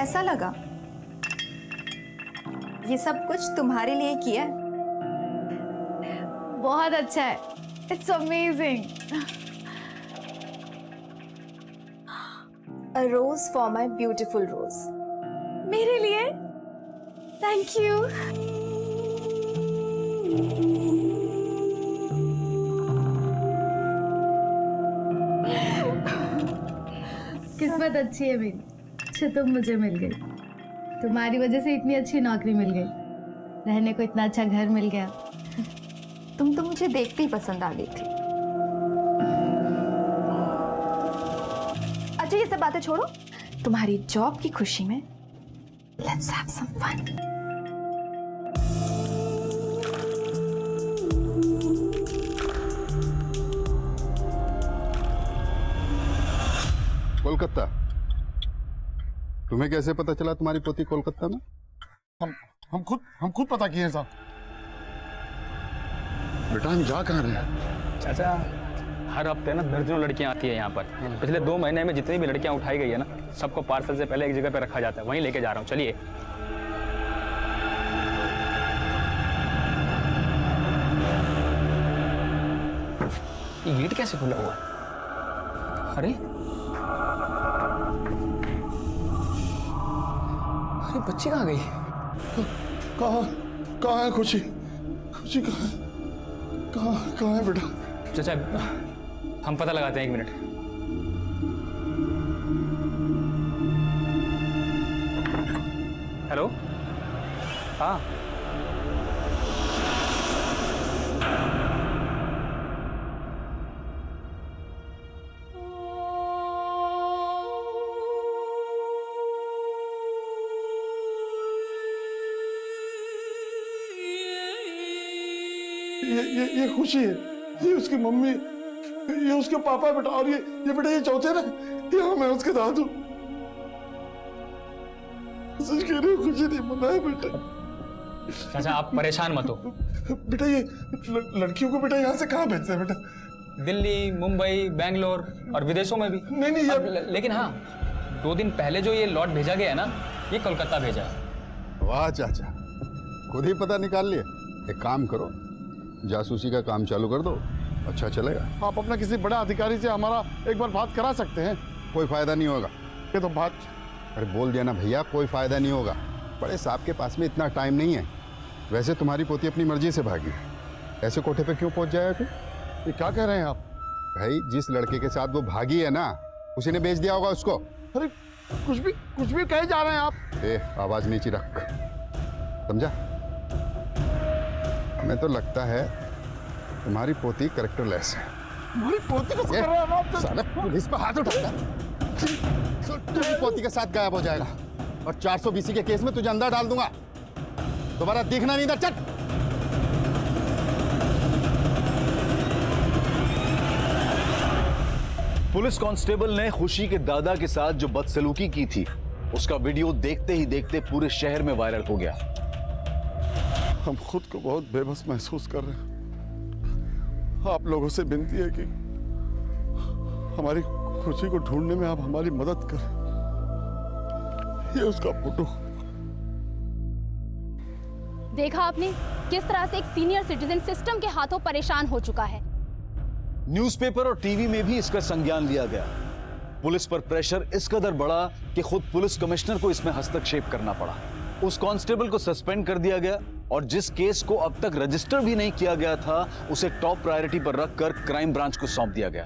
कैसा लगा? ये सब कुछ तुम्हारे लिए किया है। बहुत अच्छा है, it's amazing. A rose for my beautiful rose. मेरे लिए? Thank you. किस्मत अच्छी है मेरी, अच्छा तुम मुझे मिल गई। तुम्हारी वजह से इतनी अच्छी नौकरी मिल गई, रहने को इतना अच्छा घर मिल गया। तुम तो मुझे देखते ही पसंद आ गई थी। अच्छा ये सब बातें छोड़ो, तुम्हारी जॉब की खुशी में let's have some fun. Kolkata? तुम्हें कैसे पता चला तुम्हारी पोती कोलकाता में? हम खुद पता किए साहब। बेटा हम जा कहाँ रहे हैं? चाचा, हर हफ्ते ना दर्जनों लड़कियां आती है यहाँ पर। पिछले 2 महीने में जितनी भी लड़कियां उठाई गई है ना, सबको पार्सल से पहले एक जगह पे रखा जाता है, वहीं लेके जा रहा हूँ। चलिए। ये गेट कैसे खुला हुआ? अरे अरे बच्ची कहाँ गई? कहाँ है खुशी? खुशी कहाँ है बेटा? चाचा हम पता लगाते हैं, 1 मिनट। हेलो, हाँ ये खुशी है, ये उसकी मम्मी, ये उसके पापा बेटा, और ये बेटा ये चौथे ना, ये मैं उसके दादू। सच कह रही हूँ, खुशी नहीं मना है बेटा। चाचा आप परेशान मत हो। बेटा ये लड़कियों को बेटा यहाँ से कहाँ भेजते हैं बेटा? दिल्ली, मुंबई, बैंगलोर और विदेशों में भी। नहीं लेकिन हाँ, 2 दिन पहले जो ये लॉट भेजा गया है ना, ये कोलकाता भेजा है। वाह चाचा, खुद ही पता निकाल लिया। एक काम करो, जासूसी का काम चालू कर दो, अच्छा चलेगा। आप अपना किसी बड़ा अधिकारी से हमारा एक बार बात करा सकते हैं। कोई फायदा नहीं होगा। ये तो बात, अरे बोल दिया ना भैया, कोई फायदा नहीं होगा। बड़े साहब के पास में इतना टाइम नहीं है। वैसे तुम्हारी पोती अपनी मर्जी से भागी, ऐसे कोठे पे क्यों पहुंच जाएगा फिर? ये क्या कह रहे हैं आप? भाई जिस लड़के के साथ वो भागी है ना, उसी ने बेच दिया होगा उसको। अरे कुछ भी कहे जा रहे हैं आप। ए आवाज नीचे रख, समझा? हमें तो लगता है तुम्हारी पोती कैरेक्टरलेस है। हमारी पोती को कर रहे हैं आप? साला पुलिस पर हाथ उठाता, तुम्हारी पोती के साथ गायब हो जाएगा और 420 के केस में तुझे अंदर डाल दूंगा। दोबारा दिखना नहीं था। चट। पुलिस कांस्टेबल ने खुशी के दादा के साथ जो बदसलूकी की थी, उसका वीडियो देखते ही देखते पूरे शहर में वायरल हो गया। हम खुद को बहुत बेबस महसूस कर रहे हैं। आप लोगों से विनती है कि हमारी खुशी को ढूंढने में आप हमारी मदद करें। ये उसका फोटो। देखा आपने किस तरह से एक सीनियर सिटीजन सिस्टम के हाथों परेशान हो चुका है। न्यूज़पेपर और टीवी में भी इसका संज्ञान लिया गया। पुलिस पर प्रेशर इस कदर बढ़ा कि खुद पुलिस कमिश्नर को इसमें हस्तक्षेप करना पड़ा। उस कांस्टेबल को सस्पेंड कर दिया गया और जिस केस को अब तक रजिस्टर भी नहीं किया गया था, उसे टॉप प्रायोरिटी पर रखकर क्राइम ब्रांच को सौंप दिया गया।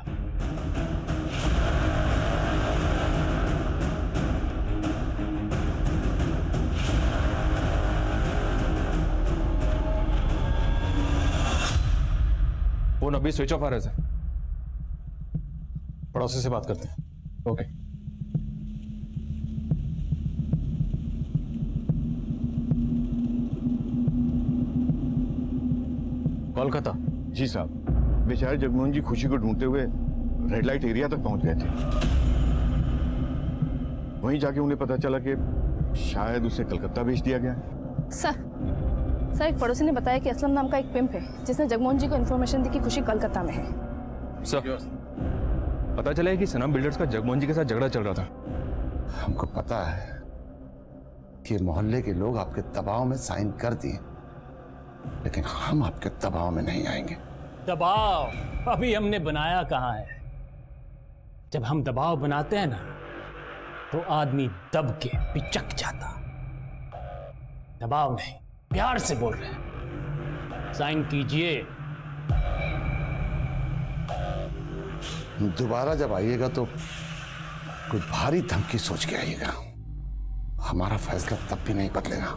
फोन अभी स्विच ऑफ आ रहा है सर। पड़ोसी से बात करते हैं। ओके। कोलकाता? जी साहब, बेचारे जगमोहन जी खुशी को ढूंढते हुए रेड लाइट एरिया तक पहुंच गए थे। वहीं जाके उन्हें पता चला कि शायद उसे कलकत्ता भेज दिया गया है। सर एक पड़ोसी ने बताया कि असलम नाम का एक पिंप है जिसने जगमोहन जी को इन्फॉर्मेशन दी कि खुशी कलकत्ता में है। सर पता चला है कि सनम बिल्डर्स का जगमोहन जी के साथ झगड़ा चल रहा था। हमको पता है, ये मोहल्ले के लोग आपके दबाव में साइन कर दिए, लेकिन हम आपके दबाव में नहीं आएंगे। दबाव अभी हमने बनाया कहाँ है? जब हम दबाव बनाते हैं ना तो आदमी दब के पिचक जाता। दबाव नहीं, प्यार से बोल रहे हैं। साइन कीजिए। दोबारा जब आइएगा तो कोई भारी धमकी सोच के आइएगा। हमारा फैसला तब भी नहीं बदलेगा।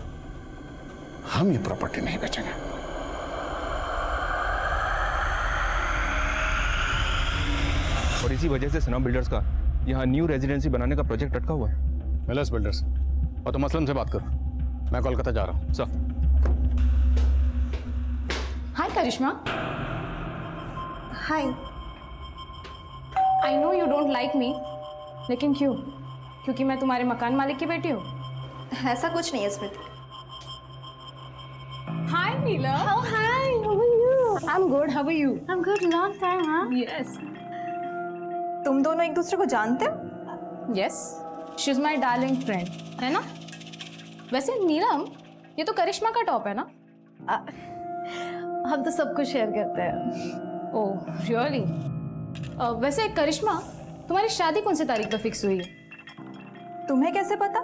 हम ये प्रॉपर्टी नहीं बेचेंगे। और इसी वजह से सना बिल्डर्स का यहाँ न्यू रेजिडेंसी बनाने का प्रोजेक्ट अटका हुआ है। मिलर्स बिल्डर्स, और तुम असलम से बात करो, मैं कोलकाता जा रहा हूँ। Sir, hi Karishma. Hi. I know you don't like me, लेकिन क्यों? क्योंकि मैं तुम्हारे मकान मालिक की बेटी हूँ? ऐसा कुछ नहीं है स्मृति। हाय नीला। Oh hi, how are you? I'm good. How are you? I'm good. Long time, huh? Yes. तुम दोनों एक दूसरे को जानते हो? Yes. She's my darling friend. है ना? वैसे नीलम, ये तो करिश्मा का टॉप है ना? हम तो सब कुछ शेयर करते हैं। Oh really? वैसे करिश्मा, तुम्हारी शादी कौन सी तारीख पर फिक्स हुई है? तुम्हें कैसे पता?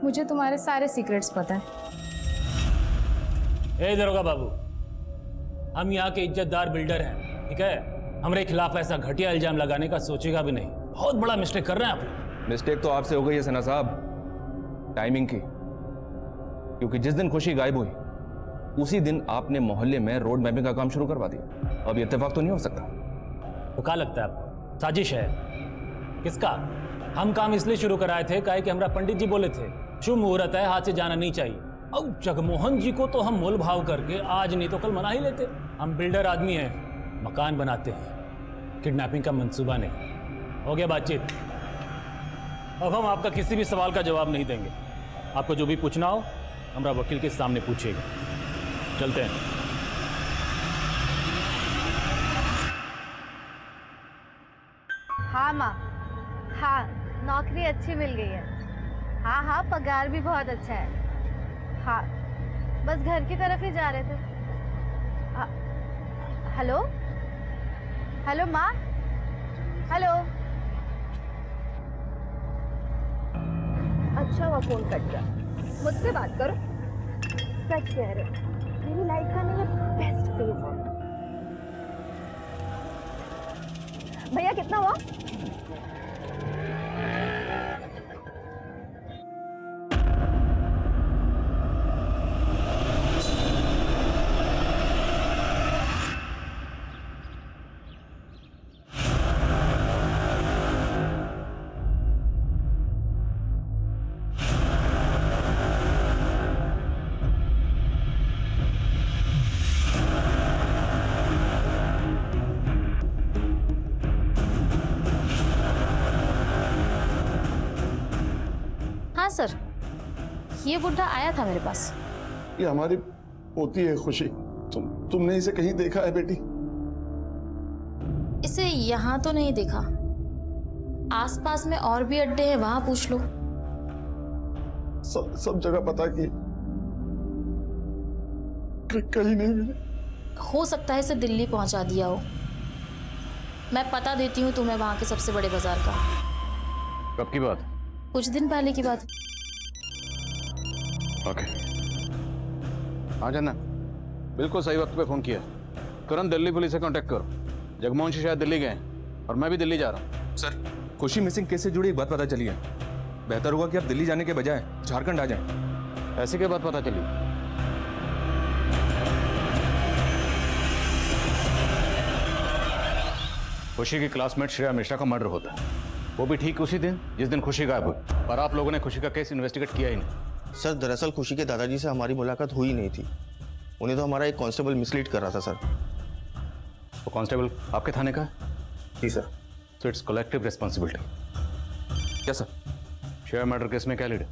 मुझे तुम्हारे सारे सीक्रेट्स पता है। ए दरोगा बाबू, हम यहाँ के इज्जतदार बिल्डर हैं, ठीक है? हमारे खिलाफ ऐसा घटिया इल्जाम लगाने का सोचेगा भी नहीं। बहुत बड़ा मिस्टेक कर रहे हैं आप लोग। मिस्टेक तो आपसे हो गई है सना साहब, टाइमिंग की। क्योंकि जिस दिन खुशी गायब हुई उसी दिन आपने मोहल्ले में रोड मैपिंग का काम शुरू करवा दिया। अब ये इत्तेफाक तो नहीं हो सकता। तो क्या लगता है आपको साजिश है? किसका? हम काम इसलिए शुरू कराए थे काहे कि हमारा पंडित जी बोले थे शुभ मुहूर्त है, हाथ से जाना नहीं चाहिए। अब जगमोहन जी को तो हम मोल भाव करके आज नहीं तो कल मना ही लेते। हम बिल्डर आदमी हैं, मकान बनाते हैं, किडनैपिंग का मंसूबा नहीं। हो गया बातचीत। अब हम आपका किसी भी सवाल का जवाब नहीं देंगे। आपको जो भी पूछना हो हमारा वकील के सामने पूछिएगा। चलते हैं। हाँ माँ, हाँ नौकरी अच्छी मिल गई है। हाँ हाँ पगार भी बहुत अच्छा है। हाँ बस घर की तरफ ही जा रहे थे। हेलो हेलो माँ, हेलो। अच्छा हुआ फोन कट गया। मुझसे बात करो। सच कह रहे हो, मेरी लाइफ का मेरा बेस्ट फेज है। भैया कितना हुआ? हाँ सर, ये बुड्ढा आया था मेरे पास। ये हमारी पोती है खुशी। तुमने इसे कहीं देखा है बेटी? इसे यहाँ तो नहीं देखा। आसपास में और भी अड्डे हैं, वहां पूछ लो। सब जगह पता की, कहीं नहीं मिले। हो सकता है इसे दिल्ली पहुंचा दिया हो। मैं पता देती हूँ तुम्हें वहां के सबसे बड़े बाजार का। कब की बात? कुछ दिन पहले की बात। ओके। हाँ जानना, बिल्कुल सही वक्त पे फोन किया। तुरंत दिल्ली पुलिस से कांटेक्ट करो। जगमोहन जी शायद दिल्ली गए हैं और मैं भी दिल्ली जा रहा हूँ। सर, खुशी मिसिंग केस से जुड़ी एक बात पता चली है। बेहतर होगा कि आप दिल्ली जाने के बजाय झारखंड आ जाएं। ऐसी क्या बात पता चली? खुशी की क्लासमेट श्रेया मिश्रा का मर्डर होता है, वो भी ठीक उसी दिन जिस दिन खुशी गायब हुई। पर आप लोगों ने खुशी का केस इन्वेस्टिगेट किया ही नहीं। सर दरअसल खुशी के दादाजी से हमारी मुलाकात हुई नहीं थी। उन्हें तो हमारा एक कांस्टेबल मिसलीड कर रहा था सर। वो कांस्टेबल आपके थाने का है? जी sir. So it's collective responsibility. क्या सर, श्रेया मर्डर केस में क्या लीड है?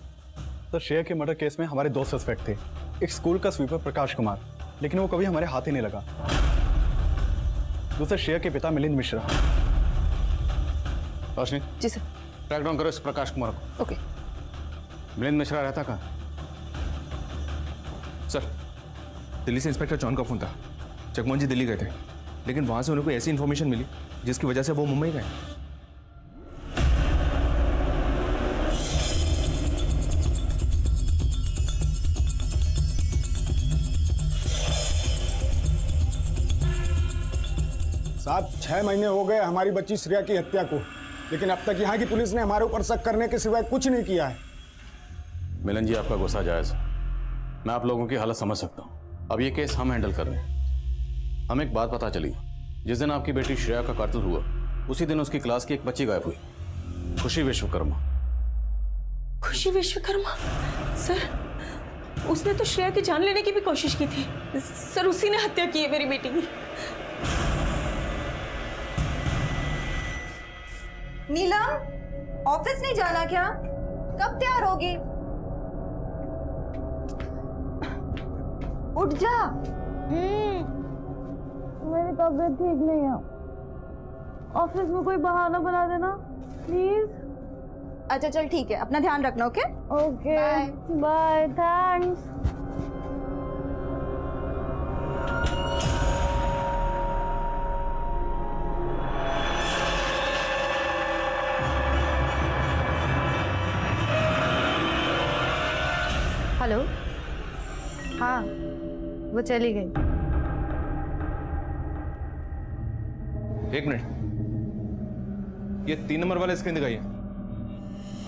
सर श्रेया के मर्डर केस में हमारे दो सस्पेक्ट थे। एक स्कूल का स्वीपर प्रकाश कुमार, लेकिन वो कभी हमारे हाथ ही नहीं लगा। दूसरा श्रेया के पिता मिलिंद मिश्रा। रोशनी जी सर। ट्रैक डाउन करो इस प्रकाश कुमार को। ओके। मिलिंद मिश्रा रहता कहाँ? सर, दिल्ली से इंस्पेक्टर जॉन का फोन था। जगमोहन जी दिल्ली गए थे, लेकिन वहां से उन्हें कोई ऐसी इन्फॉर्मेशन मिली जिसकी वजह से वो मुंबई गए। साहब 6 महीने हो गए हमारी बच्ची श्रेया की हत्या को, लेकिन अब तक यहाँ की पुलिस ने हमारे ऊपर शक करने के सिवाय कुछ नहीं किया है। मिलन जी, आपका गुस्सा जायज है। मैं आप लोगों की हालत समझ सकता हूँ। अब ये केस हम हैंडल कर रहे हैं। हमें एक बात पता चली, जिस दिन आपकी बेटी श्रेया का कातिल हुआ उसी दिन उसकी क्लास की एक बच्ची गायब हुई, खुशी विश्वकर्मा। खुशी विश्वकर्मा? सर, उसने तो श्रेया की जान लेने की भी कोशिश की थी। सर, उसी ने हत्या की है मेरी बेटी की। नीलम, ऑफिस नहीं जाना क्या? कब तैयार होगी? उठ जा। मेरी तबीयत ठीक नहीं है, ऑफिस में कोई बहाना बना देना प्लीज। अच्छा चल ठीक है, अपना ध्यान रखना। Okay okay, bye, thanks. Hello, हाँ वो चली गई। एक मिनट, ये 3 नंबर वाला स्क्रीन दिखाइए,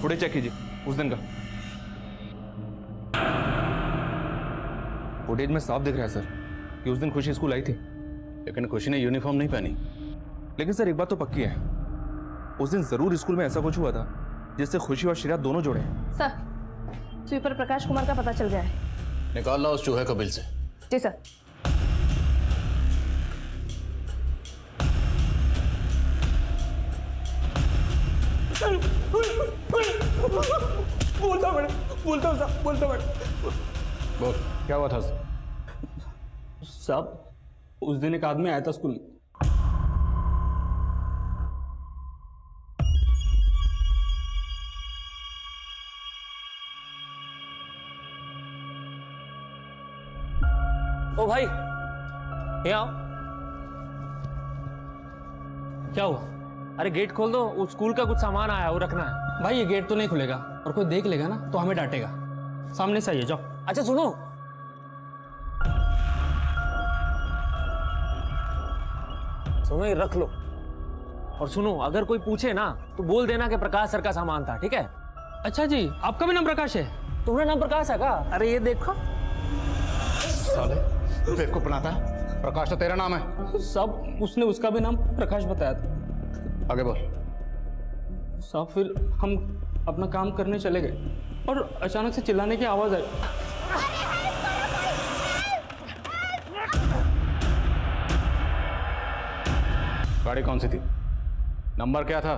फुटेज चेक कीजिए उस दिन का। फुटेज में साफ दिख रहा है सर कि उस दिन खुशी स्कूल आई थी, लेकिन खुशी ने यूनिफॉर्म नहीं पहनी। लेकिन सर एक बात तो पक्की है, उस दिन जरूर स्कूल में ऐसा कुछ हुआ था जिससे खुशी और श्रेया दोनों जुड़े। सर, स्वीपर प्रकाश कुमार का पता चल गया है। निकाल ला उस चूहे को बिल से। जी सर। बोलता हूँ साहब, बोलता हूँ। बोल, क्या हुआ था? साहब, उस दिन एक आदमी आया था स्कूल में। ओ भाई, यहाँ आओ। क्या हुआ? अरे गेट खोल दो, उस स्कूल का कुछ सामान आया है, वो रखना है। भाई ये गेट तो नहीं खुलेगा, और कोई देख लेगा ना तो हमें डांटेगा। सामने से आइए, जाओ। अच्छा सुनो, ये रख लो। और सुनो, अगर कोई पूछे ना तो बोल देना कि प्रकाश सर का सामान था, ठीक है? अच्छा जी, आपका भी नाम प्रकाश है? तुम्हारा नाम प्रकाश है क्या? अरे ये देखो। साले, बेवकूफ बनाता है। प्रकाश तो तेरा नाम है। सब, उसने उसका भी नाम प्रकाश बताया था। आगे बोल। साहब, फिर हम अपना काम करने चले गए और अचानक से चिल्लाने की आवाज आई। गाड़ी कौन सी थी? नंबर क्या था?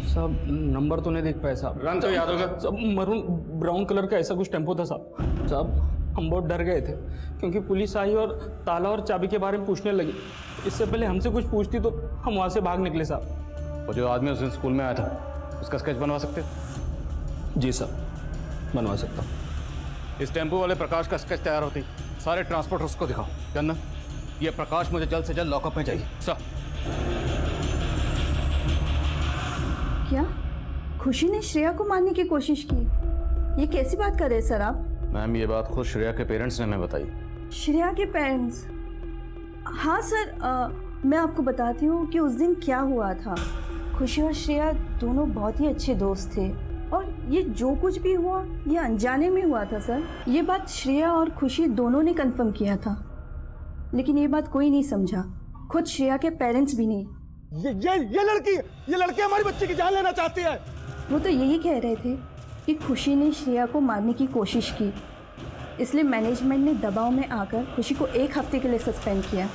सब नंबर तो नहीं देख पाए साहब। रंग तो याद होगा? सब मरून ब्राउन कलर का ऐसा कुछ टेम्पो था साहब। हम बहुत डर गए थे क्योंकि पुलिस आई और ताला और चाबी के बारे में पूछने लगी। इससे पहले हमसे कुछ पूछती तो हम वहाँ से भाग निकले साहब। वो जो आदमी उस दिन स्कूल में आया था, उसका स्केच बनवा सकते? जी सर, बनवा सकता हूँ। इस टेम्पो वाले प्रकाश का स्केच तैयार होती, सारे ट्रांसपोर्ट उसको दिखाओ। चंदन, ये प्रकाश मुझे जल्द से जल्द लॉकअप में चाहिए। सर। क्या खुशी ने श्रेया को मारने की कोशिश की? ये कैसी बात कर रहे हैं सर आप? मैम, ये बात खुद श्रेया के पेरेंट्स ने हमें बताई। श्रेया के पेरेंट्स? हाँ सर, मैं आपको बताती हूँ कि उस दिन क्या हुआ था। खुशी और श्रेया दोनों बहुत ही अच्छे दोस्त थे और ये जो कुछ भी हुआ ये अनजाने में हुआ था सर। ये बात श्रेया और खुशी दोनों ने कंफर्म किया था, लेकिन ये बात कोई नहीं समझा, खुद श्रेया के पेरेंट्स भी नहीं। ये लड़की हमारी बच्ची की जान लेना चाहती है। वो तो यही कह रहे थे कि खुशी ने श्रेया को मारने की कोशिश की, इसलिए मैनेजमेंट ने दबाव में आकर खुशी को 1 हफ्ते के लिए सस्पेंड किया।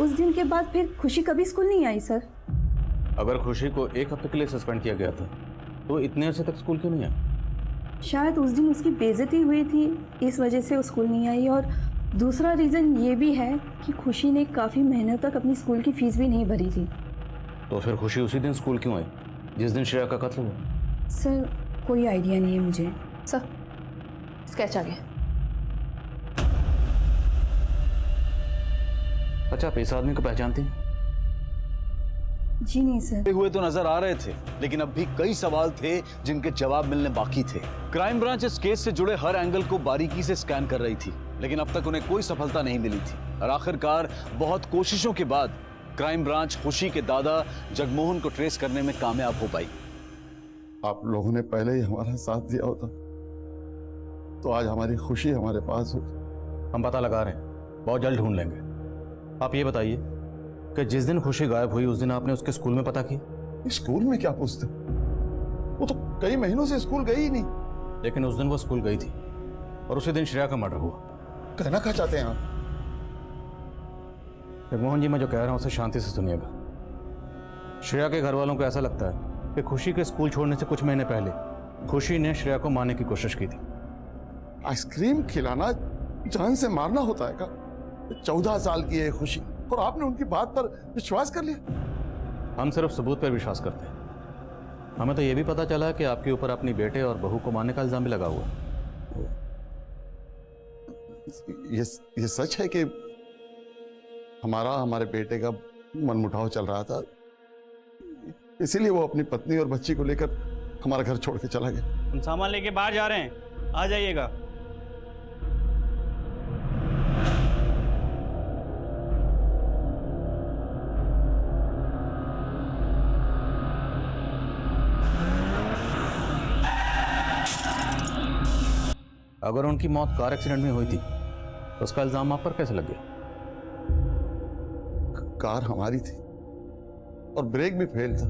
उस दिन के बाद फिर खुशी कभी स्कूल नहीं आई सर। अगर खुशी को 1 हफ्ते के लिए सस्पेंड किया गया था तो इतने अर्से तक स्कूल क्यों नहीं आई? शायद उस दिन उसकी बेइज्जती हुई थी, इस वजह से वो स्कूल नहीं आई। और दूसरा रीज़न ये भी है कि खुशी ने काफ़ी महीनों तक अपनी स्कूल की फीस भी नहीं भरी थी। तो फिर खुशी उसी दिन स्कूल क्यों आई जिस दिन श्रेया का कत्ल हुआ? सर कोई आइडिया नहीं है मुझे। सर स्केच आ गया। अच्छा, आप इस आदमी को पहचानती हैं? जी नहीं सर। हुए तो नजर आ रहे थे, लेकिन अब भी कई सवाल थे जिनके जवाब मिलने बाकी थे। क्राइम ब्रांच इस केस से जुड़े हर एंगल को बारीकी से स्कैन कर रही थी, लेकिन अब तक उन्हें कोई सफलता नहीं मिली थी। और आखिरकार बहुत कोशिशों के बाद क्राइम ब्रांच खुशी के दादा जगमोहन को ट्रेस करने में कामयाब हो पाई। आप लोगों ने पहले ही हमारा साथ दिया होता तो आज हमारी खुशी हमारे पास होती। हम पता लगा रहे हैं, बहुत जल्द ढूंढ लेंगे। आप ये बताइए कि जिस दिन खुशी गायब हुई उस दिन आपने उसके स्कूल में पता किया? स्कूल में क्या पूछते, वो तो कई महीनों से स्कूल गई ही नहीं। लेकिन उस दिन वो स्कूल गई थी और उसी दिन श्रेया का मर्डर हुआ। कहना क्या चाहते हैं आप? जगमोहन जी, मैं जो कह रहा हूं उसे शांति से सुनिएगा। श्रेया के घर वालों को ऐसा लगता है कि खुशी के स्कूल छोड़ने से कुछ महीने पहले खुशी ने श्रेया को मारने की कोशिश की थी। आइसक्रीम खिलाना जान से मारना होता है क्या? 14 साल की है खुशी और आपने उनकी बात पर विश्वास कर लिया? हम सिर्फ सबूत पर विश्वास करते हैं। हमें तो यह भी पता चला कि आपके ऊपर अपनी बेटे और बहू को मारने का इल्जाम भी लगा हुआ है। ये सच है कि हमारे बेटे का मनमुटाव चल रहा था, इसीलिए वो अपनी पत्नी और बच्ची को लेकर हमारा घर छोड़ के चला गया? हम सामान लेके बाहर जा रहे हैं, आ जाइएगा। अगर उनकी मौत कार एक्सीडेंट में हुई थी तो उसका इल्जाम आप पर कैसे लग गया? कार हमारी थी और ब्रेक भी फेल था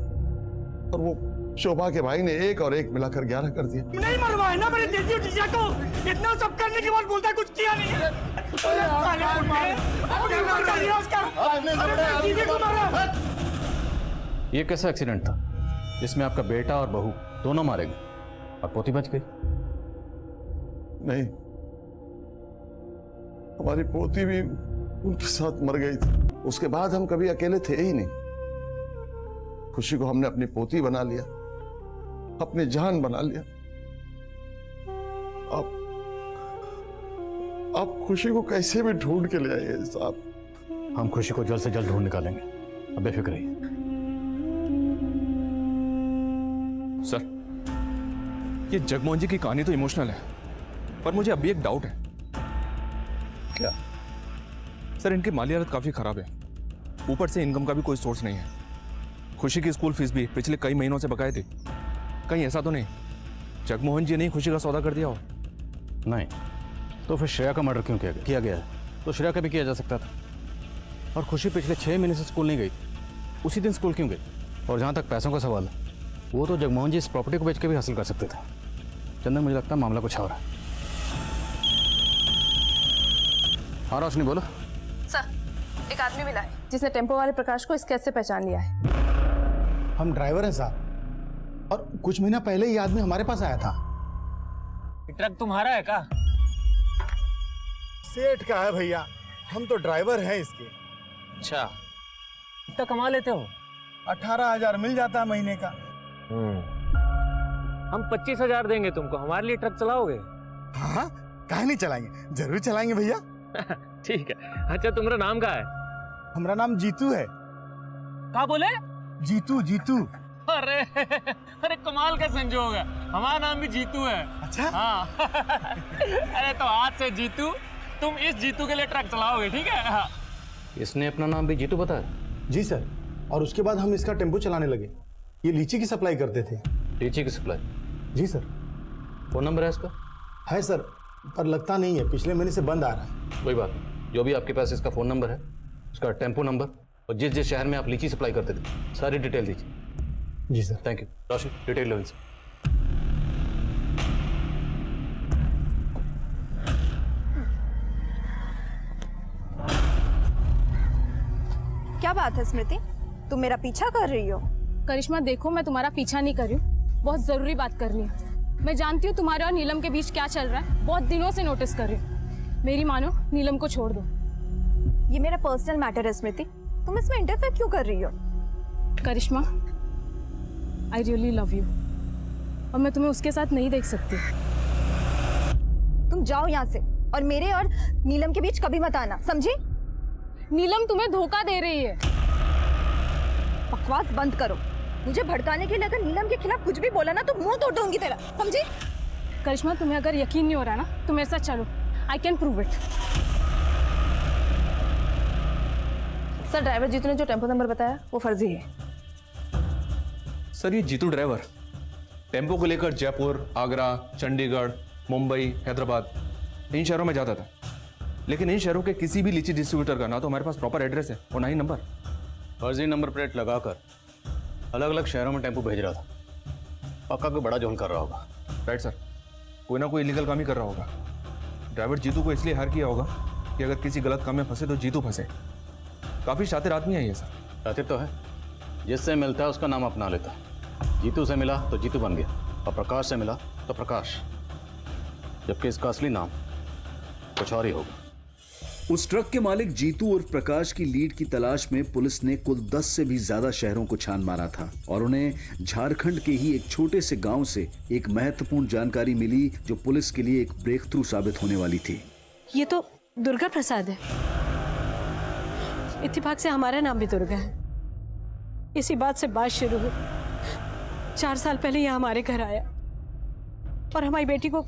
और वो शोभा के भाई ने 1 और 1 मिलाकर 11 कर दिया। नहीं मरवाए ना मेरे देसी जीजा को, इतना सब करने के बाद बोलता है कुछ किया नहीं है। ये कैसा एक्सीडेंट था जिसमें आपका बेटा और बहू दोनों मारे गए और पोती बच गई? नहीं, हमारी पोती भी उनके साथ मर गई थी। उसके बाद हम कभी अकेले थे ही नहीं। खुशी को हमने अपनी पोती बना लिया, अपनी जान बना लिया। आप खुशी को कैसे भी ढूंढ के ले आइए साहब। हम खुशी को जल्द से जल्द ढूंढ निकालेंगे, अब बेफिक्र रहिए। सर, ये जगमोहन जी की कहानी तो इमोशनल है, पर मुझे अभी एक डाउट है। क्या? सर, इनकी माली हालत काफी खराब है, ऊपर से इनकम का भी कोई सोर्स नहीं है। खुशी की स्कूल फीस भी पिछले कई महीनों से बकाए थे। कहीं ऐसा तो नहीं जगमोहन जी ने खुशी का सौदा कर दिया हो? नहीं, तो फिर श्रेया का मर्डर क्यों किया गया है? तो श्रेया का भी किया जा सकता था। और खुशी पिछले 6 महीने से स्कूल नहीं गई, उसी दिन स्कूल क्यों गई? और जहाँ तक पैसों का सवाल है, वो तो जगमोहन जी इस प्रॉपर्टी को बेच के भी हासिल कर सकते थे। चंदन, मुझे लगता है मामला कुछ और है। हाँ रोशनी, बोलो। सर, एक आदमी मिला है जिसने टेम्पो वाले प्रकाश को स्केच से पहचान लिया है। हम ड्राइवर हैं साहब, और कुछ महीना पहले ये आदमी हमारे पास आया था। ट्रक तुम्हारा है क्या? सेठ का है भैया, हम तो ड्राइवर हैं इसके। अच्छा, कितना कमा लेते हो? 18,000 मिल जाता है महीने का। हम 25,000 देंगे तुमको, हमारे लिए ट्रक चलाओगे? हाँ, काहे नहीं चलाएंगे, जरूर चलाएंगे भैया। ठीक है। अच्छा, तुम्हारा नाम क्या है? हमारा नाम जीतू है। क्या बोले? जीतू। जीतू। अरे अरे कमाल का संजोग है, हमारा नाम भी जीतू है। अच्छा? हाँ। अरे तो आज से जीतू, तुम इस जीतू के लिए ट्रक चलाओगे, ठीक है? हाँ। इसने अपना नाम भी जीतू बताया? जी सर, और उसके बाद हम इसका टेम्पो चलाने लगे। ये लीची की सप्लाई करते थे। लीची की सप्लाई? जी सर। फोन नंबर है इसका? है सर, पर लगता नहीं है, पिछले महीने से बंद आ रहा है। कोई बात नहीं, जो भी आपके पास इसका फोन नंबर है, उसका टेम्पो नंबर और जिस जिस शहर में आप लीची सप्लाई करते थे, सारी डिटेल दीजिए। जी sir. Thank you. Roshni, detail लो इनसे। क्या बात है स्मृति, तुम मेरा पीछा कर रही हो? करिश्मा देखो, मैं तुम्हारा पीछा नहीं कर रही हूँ, बहुत जरूरी बात करनी है। मैं जानती हूँ तुम्हारे और नीलम के बीच क्या चल रहा है, बहुत दिनों से नोटिस कर रही हूँ। मेरी मानो, नीलम को छोड़ दो। ये मेरा पर्सनल मैटर है स्मृति, तुम इसमें इंटरफेयर क्यों कर रही हो? करिश्मा, आई रियली लव यू और मैं तुम्हें उसके साथ नहीं देख सकती। तुम जाओ यहाँ से और मेरे और नीलम के बीच कभी मत आना, समझी? नीलम तुम्हें धोखा दे रही है। बकवास बंद करो। मुझे भड़काने के लिए अगर नीलम के खिलाफ कुछ भी बोला ना तो मुंह तोड़ दूंगी तेरा, समझी? करिश्मा, तुम्हें अगर यकीन नहीं हो रहा ना तो मेरे साथ चलो, I can prove it. Sir, driver Jitu ने जो टेम्पो नंबर बताया वो फर्जी है। सर, ये जीतू ड्राइवर टेम्पो को लेकर जयपुर, आगरा, चंडीगढ़, मुंबई, हैदराबाद इन शहरों में जाता था, लेकिन इन शहरों के किसी भी लीची डिस्ट्रीब्यूटर का ना तो हमारे पास प्रॉपर एड्रेस है और ना ही नंबर। फर्जी नंबर प्लेट लगाकर अलग अलग शहरों में टेम्पो भेज रहा था। पक्का कोई बड़ा जोन कर रहा होगा। राइट सर, कोई ना कोई इलीगल काम ही कर रहा होगा। ड्राइवर जीतू को इसलिए हायर किया होगा कि अगर किसी गलत काम में फंसे तो जीतू फंसे। काफ़ी शातिर आदमी है ये सर। शातिर तो है, जिससे मिलता है उसका नाम अपना लेता है। जीतू से मिला तो जीतू बन गया और प्रकाश से मिला तो प्रकाश, जबकि इसका असली नाम कुछ और ही होगा। उस ट्रक के मालिक जीतू और प्रकाश की लीड की तलाश में पुलिस ने कुल 10 से भी ज्यादा शहरों को छान मारा था और उन्हें झारखंड के ही एक छोटे से गांव से एक महत्वपूर्ण जानकारी मिली जो पुलिस के लिए एक ब्रेक थ्रू साबित होने वाली थी। ये तो दुर्गा प्रसाद है। इत्तेफाक से हमारा नाम भी दुर्गा है। इसी बात से बात शुरू हुई। 4 साल पहले यह हमारे घर आया और हमारी बेटी को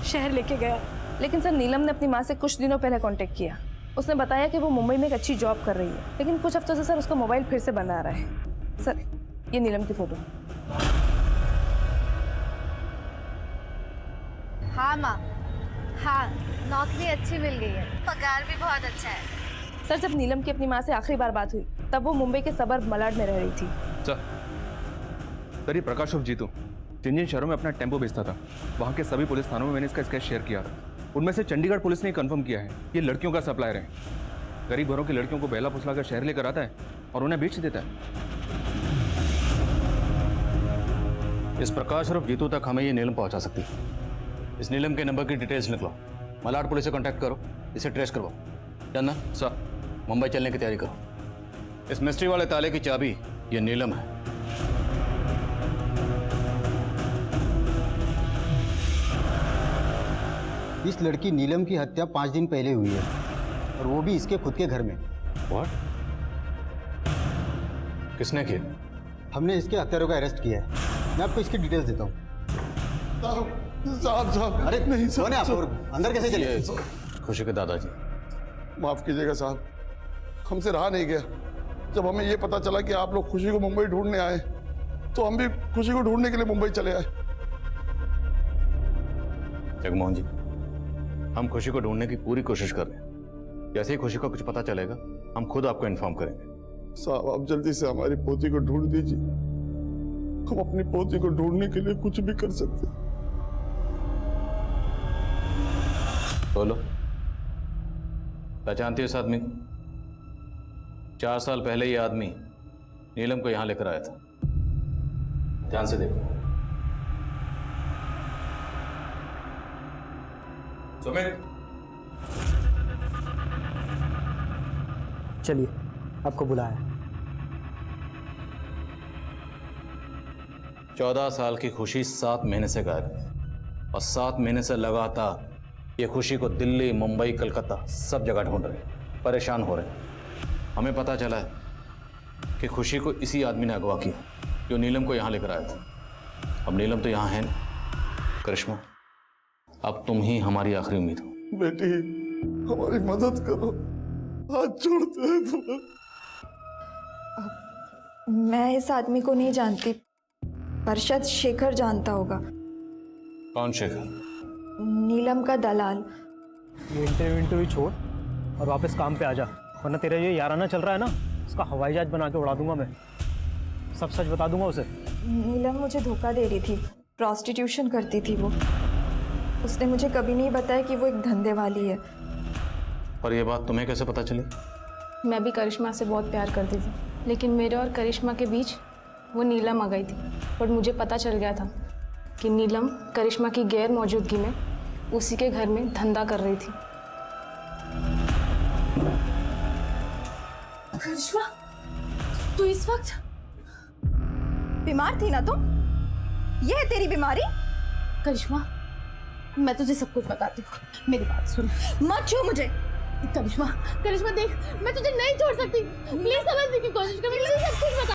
शहर लेके गया। लेकिन सर, नीलम ने अपनी माँ से कुछ दिनों पहले कांटेक्ट किया। उसने बताया कि वो मुंबई में एक अच्छी जॉब कर रही है, लेकिन कुछ हफ्तों से सर उसका मोबाइल फिर से बंद आ रहा है। सर, ये नीलम की फोटो। हाँ माँ, हाँ, नौकरी अच्छी मिल गई है, पगार भी बहुत अच्छा है। सर, जब नीलम की अपनी माँ से आखिरी बार बात हुई तब वो मुंबई के सबर्ब मलाड में रह रही थी। सर, ये प्रकाश और जीतू जिन शहरों में अपना टेम्पो बेचता था, वहाँ के सभी पुलिस थानों में मैंने इसका स्केच शेयर किया था। उनमें से चंडीगढ़ पुलिस ने कंफर्म किया है ये लड़कियों का सप्लायर है। गरीब घरों की लड़कियों को बेला फुसला कर शहर लेकर आता है और उन्हें बेच देता है। इस प्रकाश और जीतू तक हमें ये नीलम पहुंचा सकती है। इस नीलम के नंबर की डिटेल्स निकलो, मलाड पुलिस से कांटेक्ट करो, इसे ट्रेस करवाओ। चंदन सर, मुंबई चलने की तैयारी करो। इस मिस्ट्री वाले ताले की चाबी ये नीलम है। इस लड़की नीलम की हत्या 5 दिन पहले हुई है और वो भी इसके खुद के घर में। What? किसने किया? हमने इसके हत्यारों का अरेस्ट किया है। मैं आपको इसकी डिटेल्स देता हूँ। साहब, अरे नहीं कौन है आप और अंदर कैसे चले? खुशी के दादाजी। माफ कीजिएगा साहब, हमसे रहा नहीं गया। जब हमें ये पता चला कि आप लोग खुशी को मुंबई ढूंढने आए तो हम भी खुशी को ढूंढने के लिए मुंबई चले आए। जगमोहन जी, हम खुशी को ढूंढने की पूरी कोशिश कर रहे हैं। जैसे ही खुशी को कुछ पता चलेगा हम खुद आपको इन्फॉर्म करेंगे। साहब, आप जल्दी से हमारी पोती को ढूंढ दीजिए। हम अपनी पोती को ढूंढने के लिए कुछ भी कर सकते हैं। बोलो, पहचानती हो इस आदमी को? 4 साल पहले ये आदमी नीलम को यहां लेकर आया था। ध्यान से देखो। सुमित, चलिए, आपको बुलाया। 14 साल की खुशी 7 महीने से गायब है और 7 महीने से लगातार ये खुशी को दिल्ली, मुंबई, कलकत्ता सब जगह ढूंढ रहे, परेशान हो रहे। हमें पता चला है कि खुशी को इसी आदमी ने अगवा किया जो नीलम को यहाँ लेकर आया था। अब नीलम तो यहाँ है नहीं। करिश्मा, अब तुम ही हमारी आखिरी उम्मीद हो। बेटी, हमारी मदद करो, हाथ जोड़ते हैं तुम्हें। मैं इस आदमी को नहीं जानती, पर शायद शेखर जानता होगा। कौन शेखर? नीलम का दलाल। ये इंटरव्यू छोड़ और वापस काम पे आ जा, वरना तेरा ये याराना चल रहा है ना, उसका हवाई जहाज बना के उड़ा दूंगा मैं। सब सच बता दूंगा उसे। नीलम मुझे धोखा दे रही थी, प्रॉस्टिट्यूशन करती थी वो। उसने मुझे कभी नहीं बताया कि वो एक धंधे वाली है। और ये बात तुम्हें कैसे पता चली? मैं भी करिश्मा से बहुत प्यार करती थी, लेकिन मेरे और करिश्मा के बीच वो नीलम आ गई थी। पर मुझे पता चल गया था कि नीलम करिश्मा की गैर मौजूदगी में उसी के घर में धंधा कर रही थी। करिश्मा, तू इस वक्त बीमार थी ना तुम? ये है तेरी बीमारी? करिश्मा, मैं तुझे सब कुछ बताती हूँ, मेरी बात सुन। मत छू मुझे। करिश्मा, करिश्मा देख, मैं तुझे नहीं छोड़ सकती, प्लीज समझने की कोशिश कर, मुझे सब कुछ बता।